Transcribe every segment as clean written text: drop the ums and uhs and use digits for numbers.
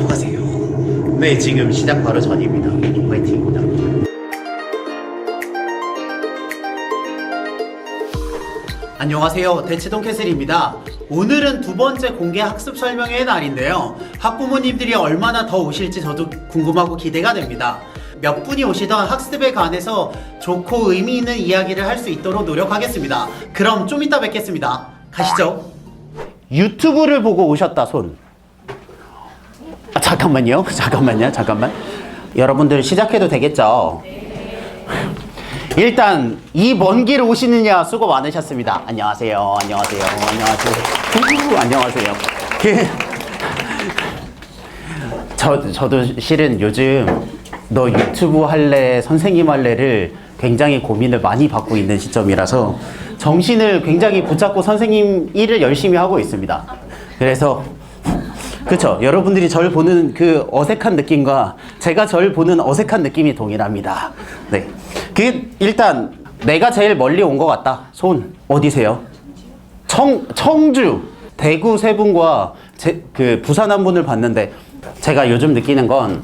계속하세요. 네, 지금 시작 바로 전입니다. 화이팅입니다. 안녕하세요. 대치동 캐슬입니다. 오늘은 두 번째 공개 학습 설명회의 날인데요. 학부모님들이 얼마나 더 오실지 저도 궁금하고 기대가 됩니다. 몇 분이 오시던 학습에 관해서 좋고 의미 있는 이야기를 할 수 있도록 노력하겠습니다. 그럼 좀 이따 뵙겠습니다. 가시죠. 유튜브를 보고 오셨다 손. 잠깐만요. 잠깐만. 여러분들 시작해도 되겠죠? 일단 이 먼 길 오시느냐 수고 많으셨습니다. 안녕하세요. 저도 실은 요즘 너 유튜브 할래, 선생님 할래를 굉장히 고민을 많이 받고 있는 시점이라서 정신을 굉장히 붙잡고 선생님 일을 열심히 하고 있습니다. 그래서 그쵸, 여러분들이 저를 보는 그 어색한 느낌과 제가 저를 보는 어색한 느낌이 동일합니다. 네, 일단 내가 제일 멀리 온 것 같다. 손 어디세요? 청주, 대구 세 분과 부산 한 분을 봤는데 제가 요즘 느끼는 건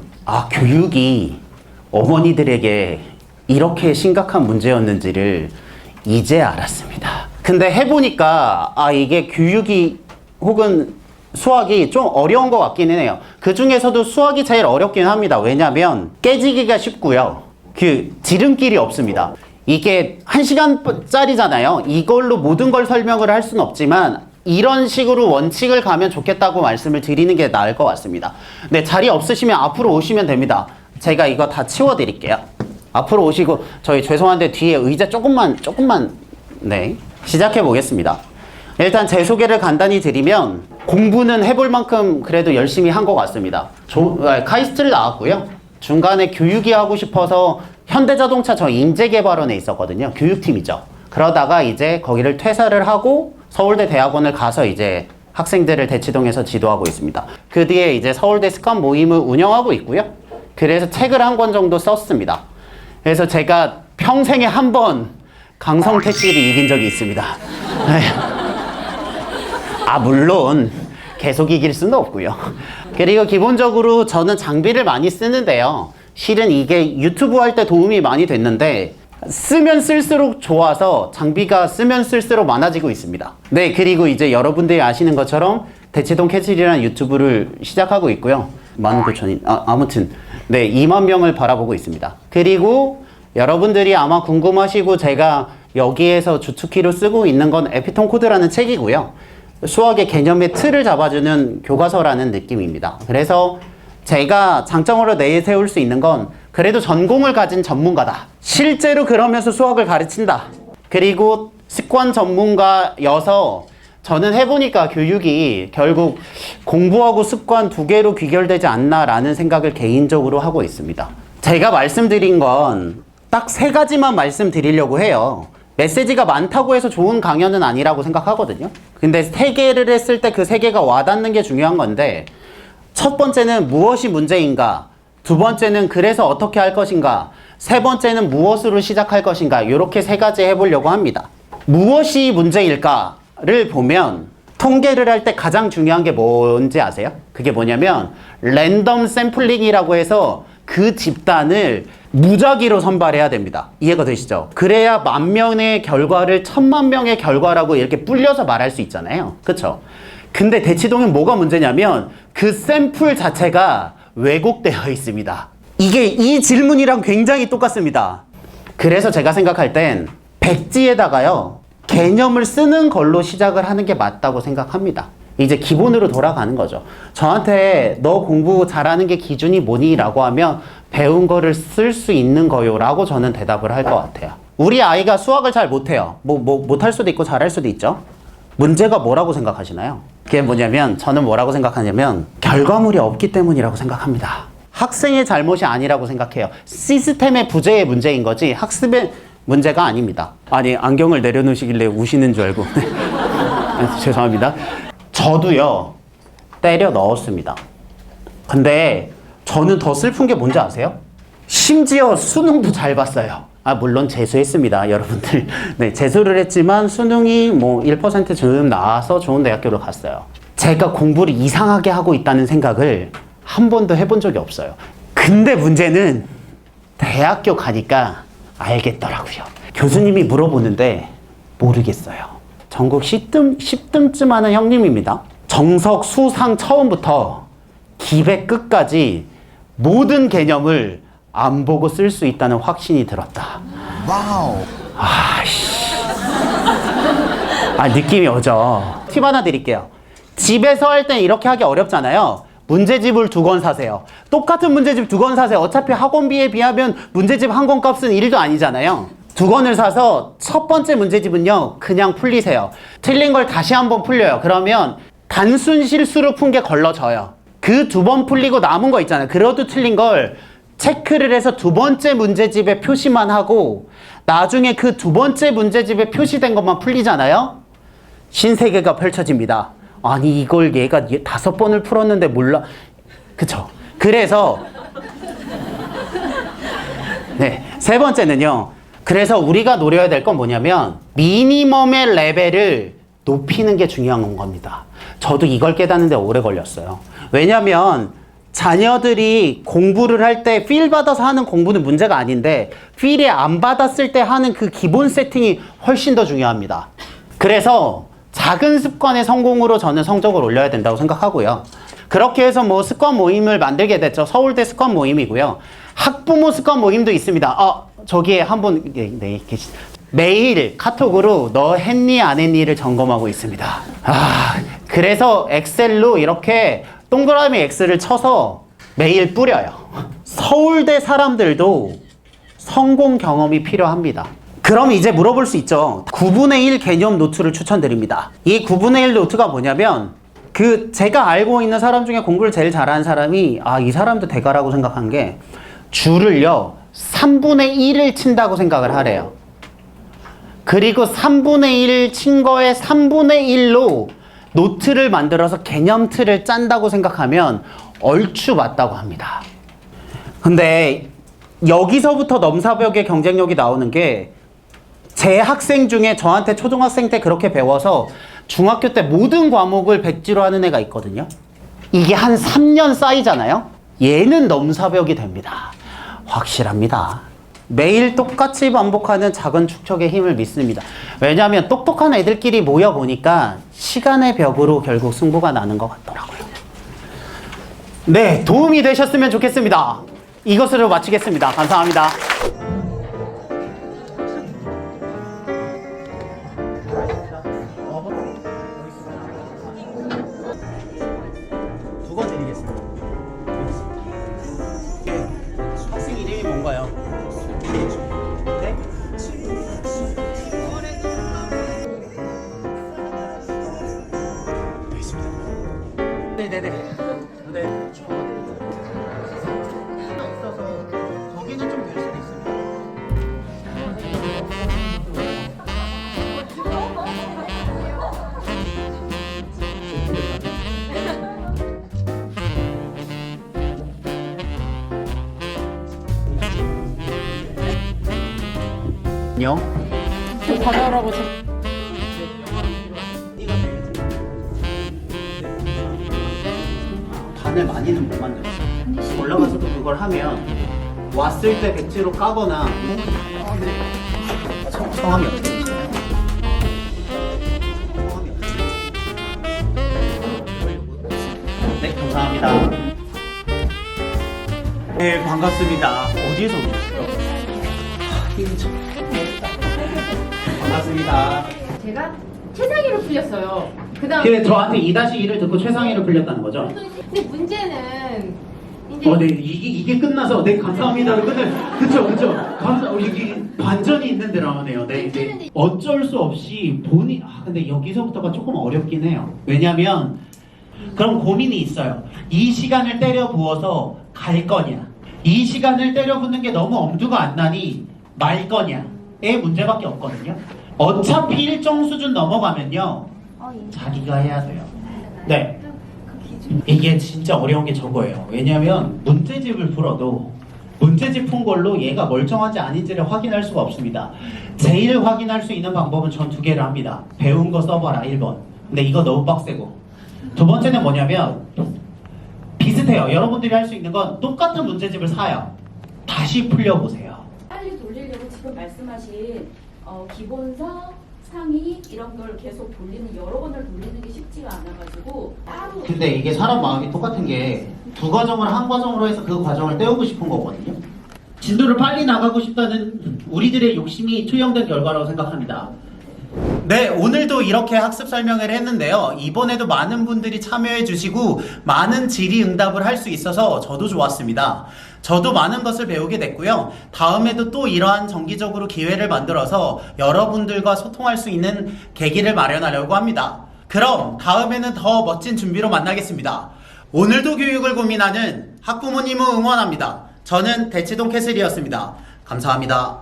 교육이 어머니들에게 이렇게 심각한 문제였는지를 이제 알았습니다. 근데 해보니까 이게 교육이 혹은 수학이 좀 어려운 것 같기는 해요. 그 중에서도 수학이 제일 어렵긴 합니다. 왜냐면 깨지기가 쉽고요. 지름길이 없습니다. 이게 1시간짜리잖아요. 이걸로 모든 걸 설명을 할 수는 없지만 이런 식으로 원칙을 가면 좋겠다고 말씀을 드리는 게 나을 것 같습니다. 네, 자리 없으시면 앞으로 오시면 됩니다. 제가 이거 다 치워드릴게요. 앞으로 오시고 저희 죄송한데 뒤에 의자 조금만 네, 시작해 보겠습니다. 일단 제 소개를 간단히 드리면 공부는 해볼 만큼 그래도 열심히 한 것 같습니다. 카이스트를 나왔고요. 중간에 교육이 하고 싶어서 현대자동차 저 인재개발원에 있었거든요. 교육팀이죠. 그러다가 이제 거기를 퇴사를 하고 서울대 대학원을 가서 이제 학생들을 대치동에서 지도하고 있습니다. 그 뒤에 이제 서울대 습관 모임을 운영하고 있고요. 그래서 책을 한 권 정도 썼습니다. 그래서 제가 평생에 한 번 강성태 씨를 이긴 적이 있습니다. 물론 계속 이길 수는 없고요. 그리고 기본적으로 저는 장비를 많이 쓰는데요. 실은 이게 유튜브 할 때 도움이 많이 됐는데 쓰면 쓸수록 좋아서 장비가 쓰면 쓸수록 많아지고 있습니다. 네, 그리고 이제 여러분들이 아시는 것처럼 대치동 캐슬이라는 유튜브를 시작하고 있고요. 19,000인, 아무튼 네, 2만 명을 바라보고 있습니다. 그리고 여러분들이 아마 궁금하시고 제가 여기에서 주특기로 쓰고 있는 건 에피톤 코드라는 책이고요. 수학의 개념의 틀을 잡아주는 교과서라는 느낌입니다. 그래서 제가 장점으로 내세울 수 있는 건 그래도 전공을 가진 전문가다. 실제로 그러면서 수학을 가르친다. 그리고 습관 전문가여서 저는 해보니까 교육이 결국 공부하고 습관 두 개로 귀결되지 않나라는 생각을 개인적으로 하고 있습니다. 제가 말씀드린 건 딱 3가지만 말씀드리려고 해요. 메시지가 많다고 해서 좋은 강연은 아니라고 생각하거든요. 근데 3개를 했을 때 그 3개가 와닿는 게 중요한 건데 첫 번째는 무엇이 문제인가, 두 번째는 그래서 어떻게 할 것인가, 세 번째는 무엇으로 시작할 것인가, 이렇게 3가지 해보려고 합니다. 무엇이 문제일까를 보면 통계를 할 때 가장 중요한 게 뭔지 아세요? 그게 뭐냐면 랜덤 샘플링이라고 해서 그 집단을 무작위로 선발해야 됩니다. 이해가 되시죠? 그래야 10,000명의 결과를 10,000,000명의 결과라고 이렇게 불려서 말할 수 있잖아요. 그쵸? 근데 대치동은 뭐가 문제냐면 그 샘플 자체가 왜곡되어 있습니다. 이게 이 질문이랑 굉장히 똑같습니다. 그래서 제가 생각할 땐 백지에다가요, 개념을 쓰는 걸로 시작을 하는 게 맞다고 생각합니다. 이제 기본으로 돌아가는 거죠. 저한테 너 공부 잘하는 게 기준이 뭐니? 라고 하면 배운 거를 쓸 수 있는 거요 라고 저는 대답을 할 것 같아요. 우리 아이가 수학을 잘 못해요. 못할 수도 있고 잘할 수도 있죠. 문제가 뭐라고 생각하시나요? 그게 뭐냐면 저는 뭐라고 생각하냐면 결과물이 없기 때문이라고 생각합니다. 학생의 잘못이 아니라고 생각해요. 시스템의 부재의 문제인 거지 학습의 문제가 아닙니다. 아니, 안경을 내려놓으시길래 우시는 줄 알고 죄송합니다. 저도요 때려 넣었습니다. 근데 저는 더 슬픈 게 뭔지 아세요? 심지어 수능도 잘 봤어요. 물론 재수했습니다, 여러분들. 네, 재수를 했지만 수능이 1% 좀 나와서 좋은 대학교로 갔어요. 제가 공부를 이상하게 하고 있다는 생각을 한 번도 해본 적이 없어요. 근데 문제는 대학교 가니까 알겠더라고요. 교수님이 물어보는데 모르겠어요. 전국 10등쯤 하는 형님입니다. 정석, 수상 처음부터 기백 끝까지 모든 개념을 안 보고 쓸 수 있다는 확신이 들었다. 와우. 느낌이 오죠. 팁 하나 드릴게요. 집에서 할 땐 이렇게 하기 어렵잖아요. 문제집을 2권 사세요. 똑같은 문제집 2권 사세요. 어차피 학원비에 비하면 문제집 한 권 값은 1도 아니잖아요. 2권을 사서 첫 번째 문제집은요, 그냥 풀리세요. 틀린 걸 다시 한번 풀려요. 그러면 단순 실수로 푼 게 걸러져요. 그 2번 풀리고 남은 거 있잖아요. 그래도 틀린 걸 체크를 해서 2번째 문제집에 표시만 하고 나중에 그 2번째 문제집에 표시된 것만 풀리잖아요. 신세계가 펼쳐집니다. 아니 이걸 얘가 5번을 풀었는데 몰라. 그쵸? 그래서 네, 3번째는요. 그래서 우리가 노려야 될 건 뭐냐면 미니멈의 레벨을 높이는 게 중요한 겁니다. 저도 이걸 깨닫는데 오래 걸렸어요. 왜냐면 자녀들이 공부를 할 때 필 받아서 하는 공부는 문제가 아닌데 필이 안 받았을 때 하는 그 기본 세팅이 훨씬 더 중요합니다. 그래서 작은 습관의 성공으로 저는 성적을 올려야 된다고 생각하고요. 그렇게 해서 뭐 습관 모임을 만들게 됐죠. 서울대 습관 모임이고요. 학부모 습관 모임도 있습니다. 저기에 한 분 계시. 매일 카톡으로 너 했니 안 했니를 점검하고 있습니다. 그래서 엑셀로 이렇게 동그라미 X를 쳐서 매일 뿌려요. 서울대 사람들도 성공 경험이 필요합니다. 그럼 이제 물어볼 수 있죠. 9분의 1 개념 노트를 추천드립니다. 이 9분의 1 노트가 뭐냐면 제가 알고 있는 사람 중에 공부를 제일 잘하는 사람이 이 사람도 대가라고 생각한 게 줄을요 3분의 1을 친다고 생각을 하래요. 그리고 3분의 1 친 거에 3분의 1로 노트를 만들어서 개념 틀을 짠다고 생각하면 얼추 맞다고 합니다. 근데 여기서부터 넘사벽의 경쟁력이 나오는 게 제 학생 중에 저한테 초등학생 때 그렇게 배워서 중학교 때 모든 과목을 백지로 하는 애가 있거든요. 이게 한 3년 쌓이잖아요. 얘는 넘사벽이 됩니다. 확실합니다. 매일 똑같이 반복하는 작은 축적의 힘을 믿습니다. 왜냐하면 똑똑한 애들끼리 모여보니까 시간의 벽으로 결국 승부가 나는 것 같더라고요. 네, 도움이 되셨으면 좋겠습니다. 이것으로 마치겠습니다. 감사합니다. 두 번 드리겠습니다. 학생 이름이 뭔가요? 네? 네네네. 네. 있어서 거기는 좀 될 수도 있습니다. 안녕. 과자라고 단을 많이는 못 만들었어요. 올라가서도 그걸 하면 왔을 때 백지로 까거나 성함이 어떻게 되시나요? 성함이 어떻게 되시나요? 네, 감사합니다. 네, 반갑습니다. 어디에서 오셨어요? 반갑습니다. 제가 최상위로 풀렸어요. 그다음 근데 저한테 2-2를 듣고 최상위를 풀렸다는 거죠? 근데 문제는 이제 네, 이게 끝나서, 네, 감사합니다. 그쵸. 이게 반전이 있는 드라마네요. 네, 이제 어쩔 수 없이 근데 여기서부터가 조금 어렵긴 해요. 왜냐면, 그럼 고민이 있어요. 이 시간을 때려 부어서 갈 거냐? 이 시간을 때려 붓는 게 너무 엄두가 안 나니 말 거냐? 의 문제밖에 없거든요. 어차피 일정 수준 넘어가면요. 자기가 해야 돼요. 네. 이게 진짜 어려운 게 저거예요. 왜냐면 문제집을 풀어도 문제집 푼 걸로 얘가 멀쩡한지 아닌지를 확인할 수가 없습니다. 제일 확인할 수 있는 방법은 전 2개를 합니다. 배운 거 써봐라 1번. 근데 이거 너무 빡세고. 두 번째는 뭐냐면 비슷해. 보세요. 여러분들이 할 수 있는 건 똑같은 문제집을 사요. 다시 풀려보세요. 빨리 돌리려고 지금 말씀하신 기본서, 상위 이런 걸 계속 돌리는 여러 번을 돌리는 게 쉽지가 않아가지고 따로 근데 이게 사람 마음이 똑같은 게 두 과정을 한 과정으로 해서 그 과정을 때우고 싶은 거거든요. 진도를 빨리 나가고 싶다는 우리들의 욕심이 투영된 결과라고 생각합니다. 네, 오늘도 이렇게 학습 설명을 했는데요. 이번에도 많은 분들이 참여해 주시고 많은 질의응답을 할 수 있어서 저도 좋았습니다. 저도 많은 것을 배우게 됐고요. 다음에도 또 이러한 정기적으로 기회를 만들어서 여러분들과 소통할 수 있는 계기를 마련하려고 합니다. 그럼 다음에는 더 멋진 준비로 만나겠습니다. 오늘도 교육을 고민하는 학부모님을 응원합니다. 저는 대치동 캐슬이었습니다. 감사합니다.